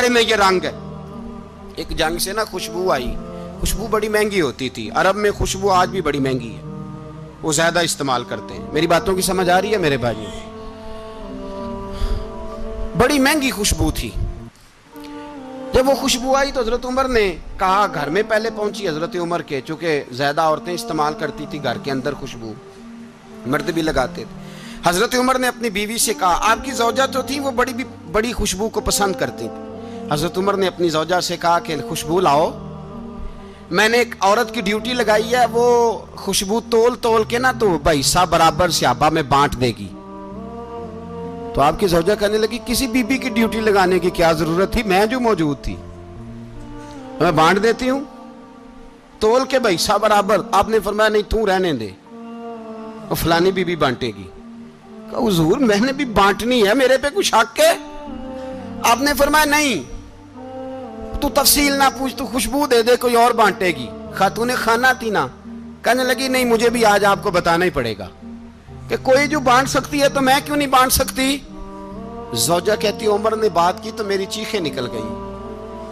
چہرے میں یہ رنگ ہے. ایک جنگ سے نا خوشبو آئی. خوشبو بڑی مہنگی ہوتی تھی. عرب میں خوشبو آج بھی بڑی مہنگی ہے, وہ زیادہ استعمال کرتے ہیں. میری باتوں کی سمجھ آ رہی ہے میرے بھائیوں؟ بڑی مہنگی خوشبو تھی. جب وہ خوشبو آئی تو حضرت عمر نے کہا, گھر میں پہلے پہنچی حضرت عمر کے, چونکہ زیادہ عورتیں استعمال کرتی تھی گھر کے اندر خوشبو, مرد بھی لگاتے تھے. حضرت عمر نے اپنی بیوی سے کہا, آپ کی زوجہ تو تھی وہ بڑی خوشبو کو پسند کرتی تھی. حضرت عمر نے اپنی زوجہ سے کہا کہ خوشبو لاؤ, میں نے ایک عورت کی ڈیوٹی لگائی ہے, وہ خوشبو تول کے نا تو حصہ برابر صحابہ میں بانٹ دے گی. تو آپ کی زوجہ کہنے لگی, کسی بی بی کی ڈیوٹی لگانے کی کیا ضرورت تھی, میں جو موجود تھی میں بانٹ دیتی ہوں تول کے حصہ برابر. آپ نے فرمایا نہیں تو رہنے دے, اور فلانی بی بی بانٹے گی. کہا حضور میں نے بھی بانٹنی ہے, میرے پہ کچھ حق ہے؟ آپ نے فرمایا نہیں, تو تفصیل نہ پوچھ, تو خوشبو دے دے, کوئی اور بانٹے گی. خاتون خانہ تھی نا, کہنے لگی نہیں مجھے بھی آج آپ کو بتانا ہی پڑے گا کہ کوئی جو بانٹ سکتی ہے تو میں کیوں نہیں بانٹ سکتی. زوجہ کہتی عمر نے بات کی تو میری چیخیں نکل گئی.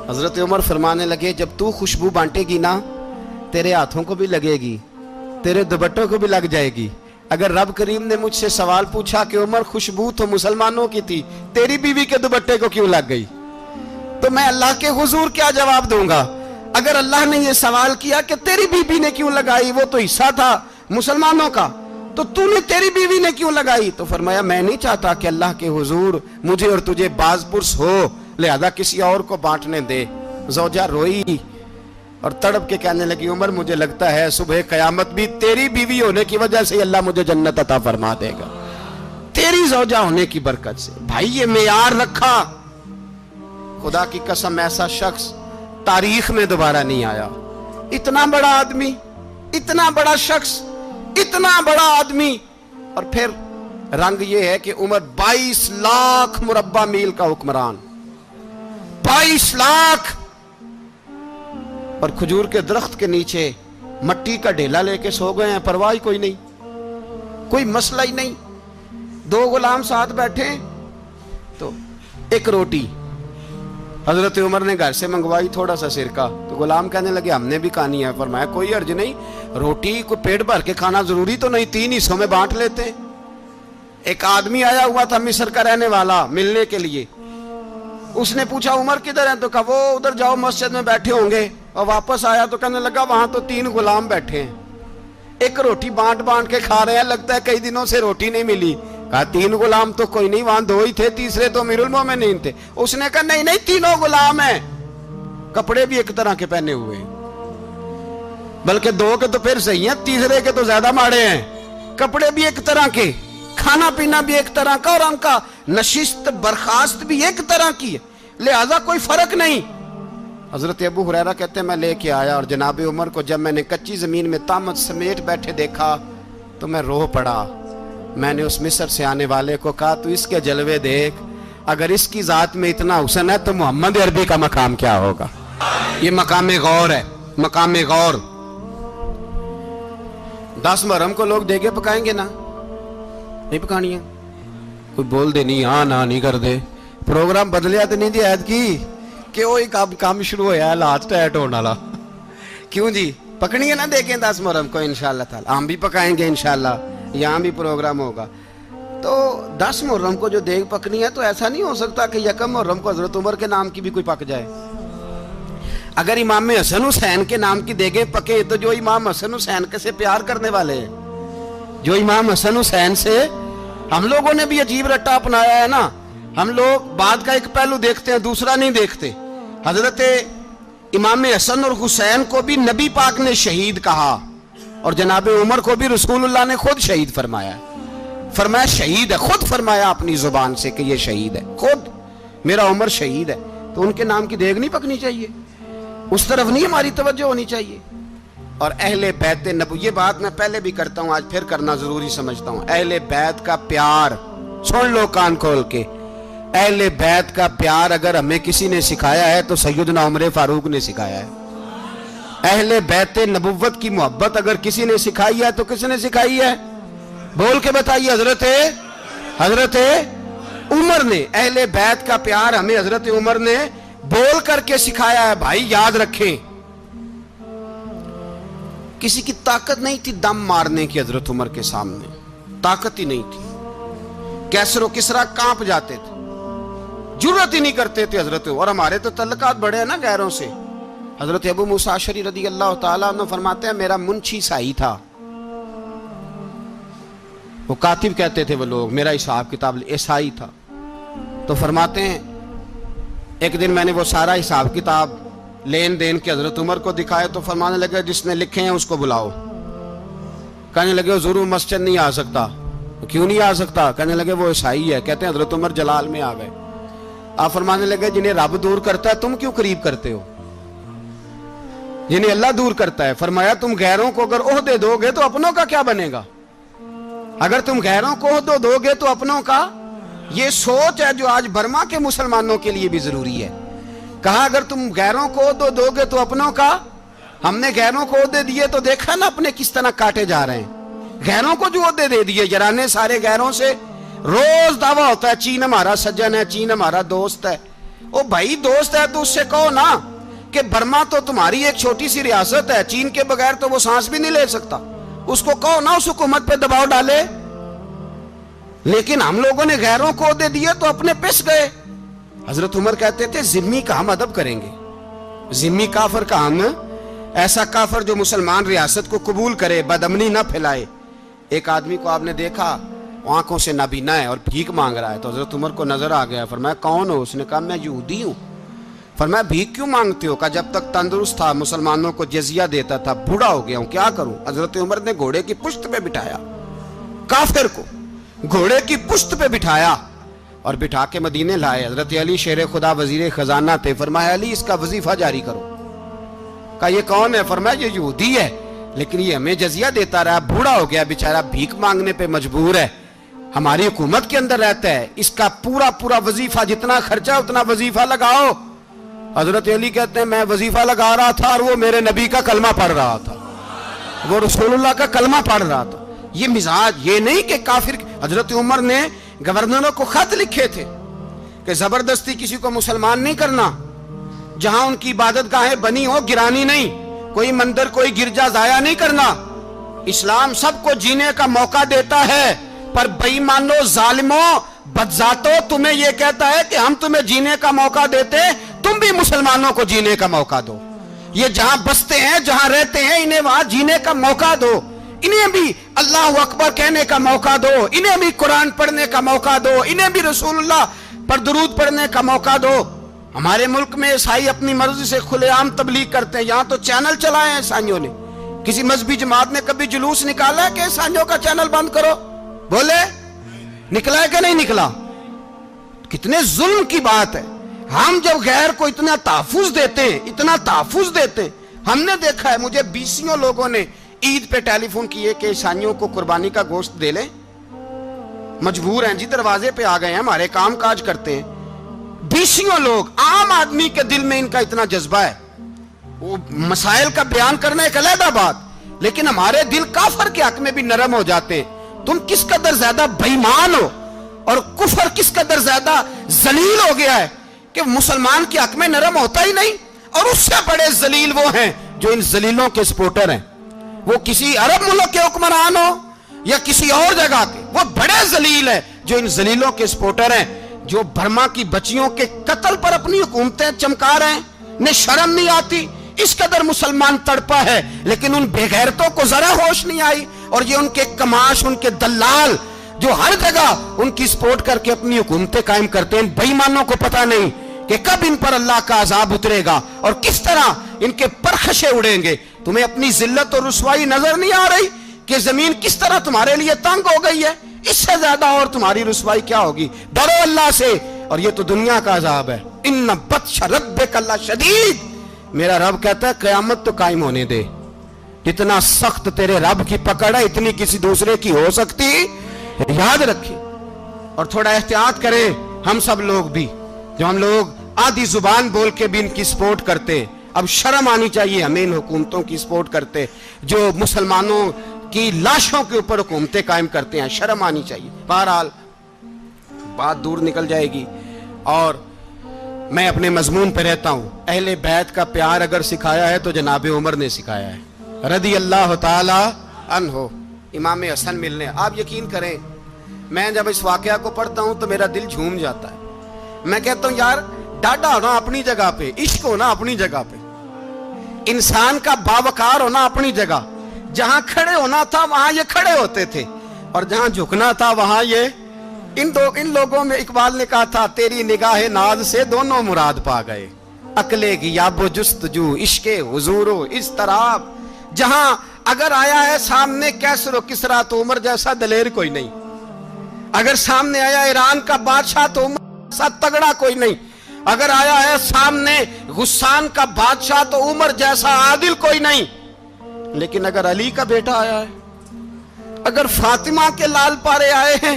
حضرت عمر فرمانے لگے, جب تو خوشبو بانٹے گی نا تیرے ہاتھوں کو بھی لگے گی, تیرے دوپٹوں کو بھی لگ جائے گی. اگر رب کریم نے مجھ سے سوال پوچھا کہ عمر خوشبو تو مسلمانوں کی تھی, تیری بیوی کے دوپٹے کو کیوں لگ گئی, تو میں اللہ کے حضور کیا جواب دوں گا؟ اگر اللہ نے یہ سوال کیا کہ تیری بیوی نے کیوں لگائی, وہ تو حصہ تھا مسلمانوں کا, تو نے تیری بیوی نے کیوں لگائی؟ تو فرمایا میں نہیں چاہتا کہ اللہ کے حضور مجھے اور تجھے باز پرس ہو, لہذا کسی اور کو بانٹنے دے. زوجہ روئی اور تڑپ کے کہنے لگی, عمر مجھے لگتا ہے صبح قیامت بھی تیری بیوی ہونے کی وجہ سے اللہ مجھے جنت عطا فرما دے گا, تیری زوجہ ہونے کی برکت سے. بھائی یہ معیار رکھا, خدا کی قسم ایسا شخص تاریخ میں دوبارہ نہیں آیا. اتنا بڑا آدمی, اتنا بڑا شخص, اتنا بڑا آدمی, اور پھر رنگ یہ ہے کہ عمر 22 لاکھ مربع میل کا حکمران, 22 لاکھ, اور کھجور کے درخت کے نیچے مٹی کا ڈھیلا لے کے سو گئے ہیں, پرواہ کوئی نہیں, کوئی مسئلہ ہی نہیں. 2 غلام ساتھ بیٹھے تو ایک روٹی حضرت عمر نے گھر سے منگوائی, تھوڑا سا سرکہ, تو غلام کہنے لگے ہم نے بھی کھانی ہے. فرمایا کوئی حرج نہیں, روٹی کو پیٹ بھر کے کھانا ضروری تو نہیں, 3 حصوں میں بانٹ لیتے. ایک آدمی آیا ہوا تھا مصر کا رہنے والا ملنے کے لیے, اس نے پوچھا عمر کدھر ہیں, تو کہا وہ ادھر جاؤ مسجد میں بیٹھے ہوں گے. اور واپس آیا تو کہنے لگا وہاں تو 3 غلام بیٹھے ہیں, ایک روٹی بانٹ کے کھا رہے ہیں, لگتا ہے کئی دنوں سے روٹی نہیں ملی. کہا 3 غلام تو کوئی نہیں, وہاں 2 ہی تھے, تیسرے تو امیر المومنین تھے. اس نے کہا نہیں 3 غلام ہیں, کپڑے بھی ایک طرح کے پہنے ہوئے, بلکہ 2 کے تو پھر صحیح ہیں, تیسرے کے تو زیادہ ماڑے ہیں. کپڑے بھی ایک طرح کے, کھانا پینا بھی ایک طرح کا, اور ان کا نشست برخاست بھی ایک طرح کی ہے, لہذا کوئی فرق نہیں. حضرت ابو ہریرہ کہتے ہیں میں لے کے آیا, اور جناب عمر کو جب میں نے کچی زمین میں تامت سمیٹ بیٹھے دیکھا تو میں رو پڑا. میں نے اس مصر سے آنے والے کو کہا تو اس کے جلوے دیکھ, اگر اس کی ذات میں اتنا حسن ہے تو محمد عربی کا مقام کیا ہوگا. یہ مقام غور ہے, مقام غور. 10 محرم کو لوگ دیگے پکائیں گے نا, نہیں پکانی ہے, کوئی بول دے نہیں, ہاں نہ نہیں کر دے, پروگرام بدلیا تو نہیں دی عید کی کہ وہ ایک کام شروع ہویا ہے لات ٹیٹ ہونے والا. کیوں جی, پکنی ہے نا دیکھیں 10 محرم کو انشاءاللہ تعالی, ہم بھی پکائیں گے انشاءاللہ, یہاں بھی پروگرام ہوگا. تو 10 محرم کو جو دیگ پکنی ہے تو ایسا نہیں ہو سکتا کہ 1 محرم کو حضرت عمر کے نام کی بھی کوئی پک جائے. اگر امام حسن حسین کے نام کی دیگیں پکے تو جو امام حسن حسین کے سے پیار کرنے والے ہیں, جو امام حسن حسین سے, ہم لوگوں نے بھی عجیب رٹا اپنایا ہے نا, ہم لوگ بات کا ایک پہلو دیکھتے ہیں دوسرا نہیں دیکھتے. حضرت امام حسن اور حسین کو بھی نبی پاک نے شہید کہا, اور جناب عمر کو بھی رسول اللہ نے خود شہید فرمایا. فرمایا شہید ہے, خود فرمایا اپنی زبان سے کہ یہ شہید ہے, خود میرا عمر شہید ہے. تو ان کے نام کی دیگ نہیں پکنی چاہیے, اس طرف نہیں ہماری توجہ ہونی چاہیے. اور اہل بیت نبوی, یہ بات میں پہلے بھی کرتا ہوں, آج پھر کرنا ضروری سمجھتا ہوں. اہل بیت کا پیار سن لو کان کھول کے, اہل بیت کا پیار اگر ہمیں کسی نے سکھایا ہے تو سیدنا عمر فاروق نے سکھایا ہے. اہل بیت نبوت کی محبت اگر کسی نے سکھائی ہے تو کس نے سکھائی ہے؟ بول کے بتائیے. حضرت عمر نے. اہل بیت کا پیار ہمیں حضرت عمر نے بول کر کے سکھایا ہے. بھائی یاد رکھیں, کسی کی طاقت نہیں تھی دم مارنے کی حضرت عمر کے سامنے, طاقت ہی نہیں تھی. کیسر و کسرا کانپ جاتے تھے, جرأت ہی نہیں کرتے تھے حضرت. اور ہمارے تو تعلقات بڑے ہیں نا غیروں سے. حضرت ابو موسیٰ اشعری رضی اللہ تعالیٰ عنہ فرماتے ہیں میرا منشی عیسائی تھا. وہ کاتب کہتے تھے وہ لوگ, میرا حساب کتاب عیسائی تھا. تو فرماتے ہیں ایک دن میں نے وہ سارا حساب کتاب لین دین کے حضرت عمر کو دکھائے تو فرمانے لگے جس نے لکھے ہیں اس کو بلاؤ. کہنے لگے ضرور مسجد نہیں آ سکتا. کیوں نہیں آ سکتا؟ کہنے لگے وہ عیسائی ہے. کہتے ہیں حضرت عمر جلال میں آ گئے. آپ فرمانے لگے جنہیں رب دور کرتا ہے تم کیوں قریب کرتے ہو؟ جنہیں اللہ دور کرتا ہے. فرمایا تم غیروں کو اگر عہدے دو گے تو اپنوں کا کیا بنے گا؟ اگر تم غیروں کو عہدے دو گے تو اپنوں کا. یہ سوچ ہے جو آج برما کے مسلمانوں کے لیے بھی ضروری ہے. کہا اگر تم غیروں کو عہدے دو گے تو اپنوں کا. ہم نے غیروں کو عہدے دیے تو دیکھا نا اپنے کس طرح کاٹے جا رہے ہیں. غیروں کو جو عہدے دے دیے یارانے سارے غیروں سے. روز دعویٰ ہوتا ہے چین ہمارا سجن ہے, چین ہمارا دوست ہے. او بھائی دوست ہے تو اس سے کہو نا کہ برما تو تمہاری ایک چھوٹی سی ریاست ہے, چین کے بغیر تو وہ سانس بھی نہیں لے سکتا. اس کو کہو نا اس حکومت پہ دباؤ ڈالے. لیکن ہم لوگوں نے غیروں کو عہدے دیے تو اپنے پس گئے. حضرت عمر کہتے تھے ذمی کا ہم ادب کریں گے. ذمی کافر کا ہم, ایسا کافر جو مسلمان ریاست کو قبول کرے, بدامنی نہ پھیلائے. ایک آدمی کو آپ نے دیکھا آنکھوں سے نابینا ہے اور بھیک مانگ رہا ہے. تو حضرت عمر کو نظر آ گیا. فرمایا کون ہو؟ اس نے کہا میں یہودی ہوں. فرمایا بھیک کیوں مانگتے ہو؟ کہا جب تک تندرست تھا مسلمانوں کو جزیہ دیتا تھا, بوڑھا ہو گیا ہوں کیا کروں. حضرت عمر نے گھوڑے کی پشت پہ بٹھایا, کافر کو گھوڑے کی پشت پہ بٹھایا اور بٹھا کے مدینے لائے. حضرت علی شیر خدا وزیر خزانہ تھے. فرمایا علی اس کا وظیفہ جاری کرو. کہا یہ کون ہے؟ فرمایا یہ یہودی ہے لیکن یہ ہمیں جزیہ دیتا رہا, بوڑھا ہو گیا بیچارہ, بھیک مانگنے پہ مجبور ہے, ہماری حکومت کے اندر رہتا ہے, اس کا پورا وظیفہ جتنا خرچہ اتنا وظیفہ لگاؤ. حضرت علی کہتے ہیں میں وظیفہ لگا رہا تھا اور وہ میرے نبی کا کلمہ پڑھ رہا تھا, وہ رسول اللہ کا کلمہ پڑھ رہا تھا. یہ مزاج, یہ نہیں کہ کافر. حضرت عمر نے گورنروں کو خط لکھے تھے کہ زبردستی کسی کو مسلمان نہیں کرنا, جہاں ان کی عبادت گاہیں بنی ہو گرانی نہیں, کوئی مندر کوئی گرجا ضائع نہیں کرنا. اسلام سب کو جینے کا موقع دیتا ہے, پر بے ایمانو ظالموں بدذاتوں تمہیں یہ کہتا ہے کہ ہم تمہیں جینے کا موقع دیتے, تم بھی مسلمانوں کو جینے کا موقع دو. یہ جہاں بستے ہیں جہاں رہتے ہیں انہیں وہاں جینے کا موقع دو, انہیں بھی اللہ اکبر کہنے کا موقع دو, انہیں بھی قرآن پڑھنے کا موقع دو, انہیں بھی رسول اللہ پر درود پڑھنے کا موقع دو. ہمارے ملک میں عیسائی اپنی مرضی سے کھلے عام تبلیغ کرتے ہیں. یہاں تو چینل چلائے ہیں عیسائیوں نے. کسی مذہبی جماعت نے کبھی جلوس نکالا ہے کہ عیسائیوں کا چینل بند کرو؟ بولے نکلا ہے کہ نہیں نکلا؟ کتنے ظلم کی بات ہے. ہم جب غیر کو اتنا تحفظ دیتے ہیں, اتنا تحفظ دیتے ہیں. ہم نے دیکھا ہے, مجھے بیسیوں لوگوں نے عید پہ ٹیلی فون کیے کہ عیسائیوں کو قربانی کا گوشت دے لیں, مجبور ہیں جی, دروازے پہ آ گئے ہیں, ہمارے کام کاج کرتے ہیں. بیسیوں لوگ, عام آدمی کے دل میں ان کا اتنا جذبہ ہے. وہ مسائل کا بیان کرنا ایک علیحدہ بات, لیکن ہمارے دل کافر کے حق میں بھی نرم ہو جاتے ہیں. تم کس قدر زیادہ بے ایمان ہو اور کفر کس قدر زیادہ ذلیل ہو گیا ہے کہ مسلمان کے حق میں نرم ہوتا ہی نہیں. اور اس سے بڑے ذلیل وہ ہیں جو ان ذلیلوں کے سپورٹر ہیں. وہ کسی عرب ملک کے حکمران ہو یا کسی اور جگہ کے, وہ بڑے ذلیل ہیں جو ان ذلیلوں کے سپورٹر ہیں, جو برما کی بچیوں کے قتل پر اپنی حکومتیں چمکا رہے ہیں. انہیں شرم نہیں آتی. اس قدر مسلمان تڑپا ہے لیکن ان بے غیرتوں کو ذرا ہوش نہیں آئی. اور یہ ان کے کماش, ان کے دلال جو ہر جگہ ان کی سپورٹ کر کے اپنی حکومتیں قائم کرتے ہیں, بے ایمانوں کو پتہ نہیں کہ کب ان پر اللہ کا عذاب اترے گا اور کس طرح ان کے پرخشے اڑیں گے. تمہیں اپنی ذلت اور رسوائی نظر نہیں آ رہی کہ زمین کس طرح تمہارے لیے تنگ ہو گئی ہے؟ اس سے زیادہ اور تمہاری رسوائی کیا ہوگی؟ ڈرو اللہ سے. اور یہ تو دنیا کا عذاب ہے. ان بطش ربک لشدید. میرا رب کہتا ہے قیامت تو قائم ہونے دے. جتنا سخت تیرے رب کی پکڑ ہے اتنی کسی دوسرے کی ہو سکتی. یاد رکھیں اور تھوڑا احتیاط کریں ہم سب لوگ بھی, جو ہم لوگ آدھی زبان بول کے بھی ان کی سپورٹ کرتے. اب شرم آنی چاہیے ہمیں ان حکومتوں کی سپورٹ کرتے جو مسلمانوں کی لاشوں کے اوپر حکومتیں قائم کرتے ہیں. شرم آنی چاہیے. بہرحال بات دور نکل جائے گی اور میں اپنے مضمون پہ رہتا ہوں. اہل بیت کا پیار اگر سکھایا ہے تو جناب عمر نے سکھایا ہے رضی اللہ تعالی عنہ. امام حسن ملنے, آپ یقین کریں میں جب اس واقعہ کو پڑھتا ہوں تو میرا دل جھوم جاتا ہے. میں کہتا ہوں یار ڈاڈا ہونا اپنی جگہ پہ, عشق ہونا اپنی جگہ پہ, انسان کا باوقار ہونا اپنی جگہ. جہاں کھڑے ہونا تھا وہاں یہ کھڑے ہوتے تھے, اور جہاں جھکنا تھا وہاں یہ ان لوگوں میں اقبال نے کہا تھا تیری نگاہ ناز سے دونوں مراد پا گئے, عقلِ غیاب و جستجو عشق حضور و اضطراب. جہاں اگر آیا ہے سامنے کیسر و کسرا تو عمر جیسا دلیر کوئی نہیں, اگر سامنے آیا ایران کا بادشاہ تو عمر جیسا تگڑا کوئی نہیں, اگر آیا ہے سامنے غسان کا بادشاہ تو عمر جیسا عادل کوئی نہیں. لیکن اگر علی کا بیٹا آیا ہے, اگر فاطمہ کے لال پارے آئے ہیں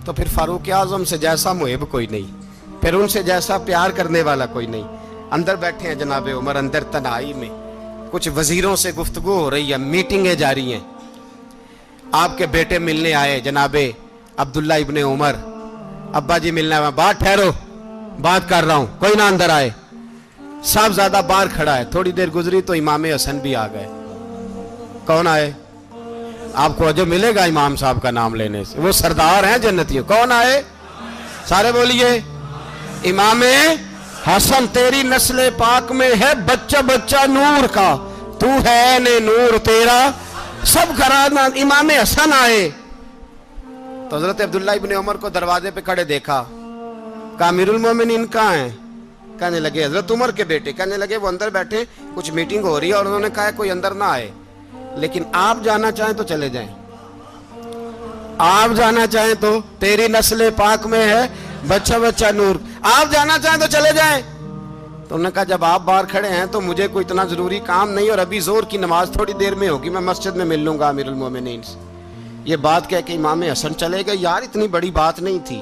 تو پھر فاروق اعظم سے جیسا محب کوئی نہیں, پھر ان سے جیسا پیار کرنے والا کوئی نہیں. اندر بیٹھے ہیں جناب عمر, اندر تنہائی میں کچھ وزیروں سے گفتگو ہو رہی ہے, میٹنگیں جاری ہیں. آپ کے بیٹے ملنے آئے جناب عبداللہ ابن عمر, ابا جی ملنا ہے. بات ٹھہرو, بات کر رہا ہوں, کوئی نہ اندر آئے. صاحب زیادہ باہر کھڑا ہے. تھوڑی دیر گزری تو امام حسن بھی آ گئے. کون آئے؟ آپ کو جو ملے گا امام صاحب کا نام لینے سے, وہ سردار ہیں جنتیوں. کون آئے؟ سارے بولیے امام حسن. تیری نسل پاک میں ہے بچہ بچہ نور کا, تو ہے نے نور تیرا سب گھرانہ. امام حسن آئے تو حضرت عبداللہ ابن عمر کو دروازے پہ کھڑے دیکھا. کہا امیر المومنین کہاں ہیں؟ کہنے لگے حضرت عمر کے بیٹے. کہنے لگے وہ اندر بیٹھے, کچھ میٹنگ ہو رہی ہے, اور انہوں نے کہا کوئی اندر نہ آئے, لیکن آپ جانا چاہیں تو چلے جائیں, آپ جانا چاہیں تو. تیری نسل پاک میں ہے بچہ بچہ نور, آپ جانا چاہیں تو چلے جائیں. تو انہوں نے کہا جب آپ باہر کھڑے ہیں تو مجھے کوئی اتنا ضروری کام نہیں, اور ابھی زور کی نماز تھوڑی دیر میں ہوگی, میں مسجد میں مل لوں گا امیر المومنین سے. یہ بات کہہ کہ امام حسن چلے گئے. یار اتنی بڑی بات نہیں تھی,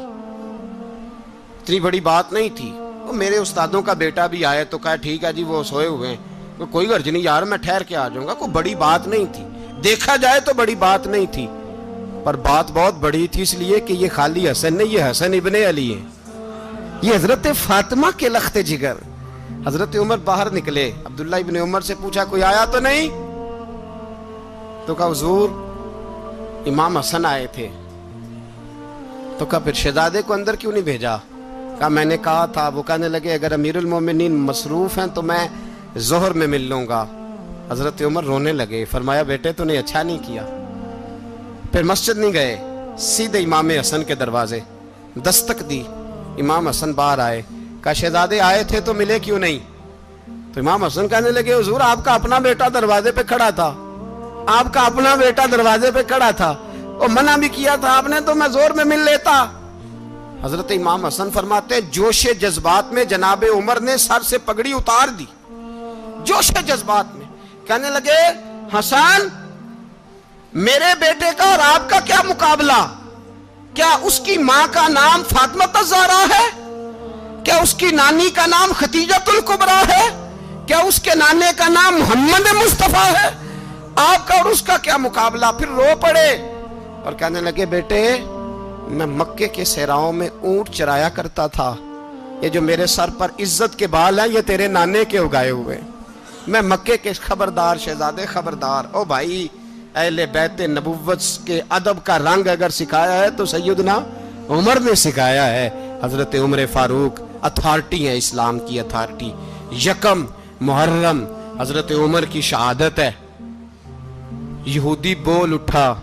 اتنی بڑی بات نہیں تھی. وہ میرے استادوں کا بیٹا بھی آئے تو کہا ٹھیک ہے جی وہ سوئے ہوئے ہیں, کوئی غرض نہیں یار میں ٹھہر کے آ جاؤں گا. کوئی بڑی بات نہیں تھی, دیکھا جائے تو بڑی بات نہیں تھی, پر بات بہت بڑی تھی اس لیے کہ یہ خالی حسن نہیں, یہ حسن ابن علی ہے, یہ حضرت فاطمہ کے لخت جگر. حضرت عمر باہر نکلے, عبداللہ ابن عمر سے پوچھا کوئی آیا تو نہیں؟ تو کہا حضور امام حسن آئے تھے. تو کہا پھر شہزادے کو اندر کیوں نہیں بھیجا؟ کہا میں نے کہا تھا. وہ کہنے لگے اگر امیر المومنین مصروف ہیں تو میں ظہر میں مل لوں گا. حضرت عمر رونے لگے, فرمایا بیٹے تو نے اچھا نہیں کیا. پھر مسجد نہیں گئے, سیدھے امام حسن کے دروازے دستک دی. امام حسن باہر آئے, کہا شہزادے آئے تھے تو ملے کیوں نہیں؟ تو امام حسن کہنے لگے حضور آپ کا اپنا بیٹا دروازے پہ کھڑا تھا, آپ کا اپنا بیٹا دروازے پہ کھڑا تھا, اور منع بھی کیا تھا آپ نے, تو میں زور میں مل لیتا. حضرت امام حسن فرماتے جوش جذبات میں جناب عمر نے سر سے پگڑی اتار دی, جوش جذبات میں. کہنے لگے حسن میرے بیٹے کا اور آپ کا کیا مقابلہ؟ کیا اس کی ماں کا نام فاطمہ الزہرا ہے؟ کیا اس کی نانی کا نام خدیجہ الکبریٰ ہے؟ کیا اس کے نانے کا نام محمد مصطفیٰ ہے؟ آپ کا اور اس کا کیا مقابلہ؟ پھر رو پڑے اور کہنے لگے بیٹے میں مکے کے صحراؤں میں اونٹ چرایا کرتا تھا, یہ جو میرے سر پر عزت کے بال ہیں یہ تیرے نانے کے اگائے ہوئے. میں مکے کے خبردار شہزادے خبردار. او بھائی اہل بیت نبوت کے ادب کا رنگ اگر سکھایا ہے تو سیدنا عمر نے سکھایا ہے. حضرت عمر فاروق اتھارٹی ہے, اسلام کی اتھارٹی. یکم محرم حضرت عمر کی شہادت ہے. یہودی بول اٹھا,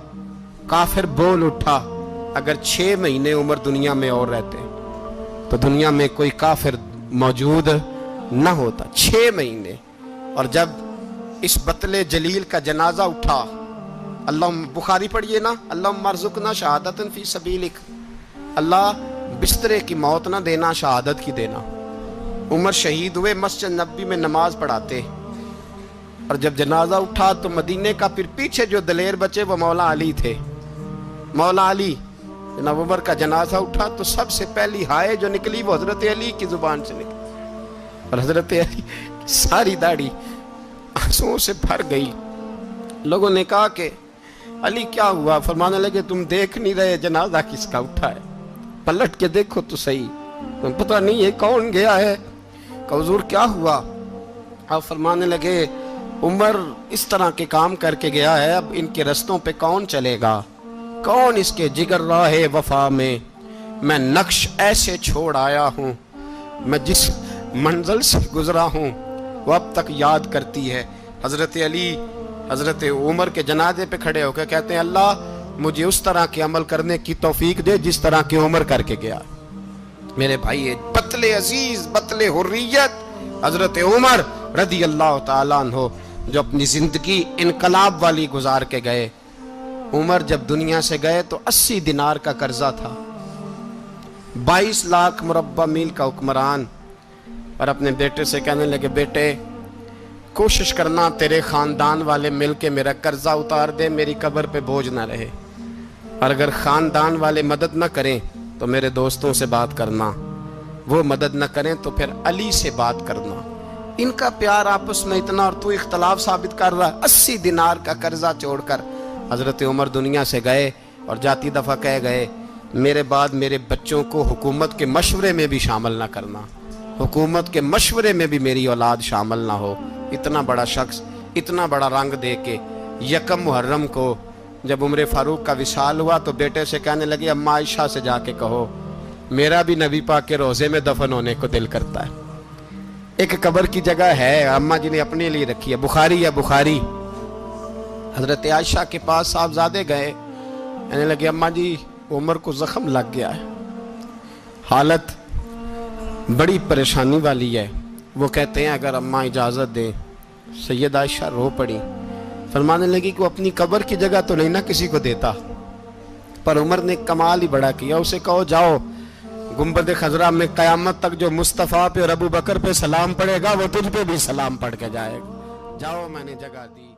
کافر بول اٹھا, اگر 6 مہینے عمر دنیا میں اور رہتے تو دنیا میں کوئی کافر موجود نہ ہوتا. 6 مہینے. اور جب اس بطل جلیل کا جنازہ اٹھا, اللہ بخاری پڑھیے نا, اللہم ارزقنا شہادت فی سبیلک, اللہ بسترے کی موت نہ دینا, شہادت کی دینا. عمر شہید ہوئے, مسجد نبوی میں نماز پڑھاتے, اور جب جنازہ اٹھا تو مدینے کا پھر پیچھے جو دلیر بچے وہ مولا علی تھے. مولا علی, جناب عمر کا جنازہ اٹھا تو سب سے پہلی ہائے جو نکلی وہ حضرت علی کی زبان سے نکلی, اور حضرت علی ساری داڑھی آنسوؤں سے بھر گئی. لوگوں نے کہا کہ علی کیا ہوا؟ فرمانے لگے تم دیکھ نہیں رہے جنازہ کس کا اٹھا ہے, پلٹ کے دیکھو تو صحیح, تم پتہ نہیں ہے کون گیا ہے, کہ حضور کیا ہوا؟ آپ فرمانے لگے عمر اس طرح کے کام کر کے گیا ہے، اب ان کے رستوں پہ کون چلے گا؟ کون اس کے جگر راہ وفا میں نقش ایسے چھوڑ آیا ہوں، میں جس منزل سے گزرا ہوں وہ اب تک یاد کرتی ہے۔ حضرت علی حضرت عمر کے جنازے پہ کھڑے ہو کے کہتے ہیں اللہ مجھے اس طرح کے عمل کرنے کی توفیق دے جس طرح کی عمر کر کے گیا۔ میرے بھائی بطل عزیز، بطل حریت حضرت عمر رضی اللہ تعالیٰ عنہ جو اپنی زندگی انقلاب والی گزار کے گئے۔ عمر جب دنیا سے گئے تو 80 دینار کا قرضہ تھا، 22 لاکھ مربع میل کا حکمران، اور اپنے بیٹے سے کہنے لگے بیٹے کوشش کرنا تیرے خاندان والے مل کے میرا قرضہ اتار دے، میری قبر پہ بوجھ نہ رہے، اور اگر خاندان والے مدد نہ کریں تو میرے دوستوں سے بات کرنا، وہ مدد نہ کریں تو پھر علی سے بات کرنا۔ ان کا پیار آپس میں اتنا اور تو اختلاف ثابت کر رہا ہے۔ 80 دینار کا قرضہ چھوڑ کر حضرت عمر دنیا سے گئے اور جاتی دفعہ کہہ گئے میرے بعد میرے بچوں کو حکومت کے مشورے میں بھی شامل نہ کرنا، حکومت کے مشورے میں بھی میری اولاد شامل نہ ہو۔ اتنا بڑا شخص اتنا بڑا رنگ دے کے یکم محرم کو جب عمر فاروق کا وصال ہوا تو بیٹے سے کہنے لگے اماں عائشہ سے جا کے کہو میرا بھی نبی پاک کے روضے میں دفن ہونے کو دل کرتا ہے۔ ایک قبر کی جگہ ہے اماں جی نے اپنے لیے رکھی ہے، بخاری ہے بخاری۔ حضرت عائشہ کے پاس صاحبزادے گئے، کہنے لگے اماں جی عمر کو زخم لگ گیا ہے، حالت بڑی پریشانی والی ہے۔ وہ کہتے ہیں اگر اماں اجازت دیں۔ سید عائشہ رو پڑی، فرمانے لگی کہ وہ اپنی قبر کی جگہ تو نہیں نہ کسی کو دیتا، پر عمر نے کمال ہی بڑا کیا، اسے کہو جاؤ گنبد خضرا میں قیامت تک جو مصطفیٰ پہ اور ابو بکر پہ سلام پڑے گا وہ تجھ پہ بھی سلام پڑھ کے جائے گا، جاؤ میں نے جگہ دی۔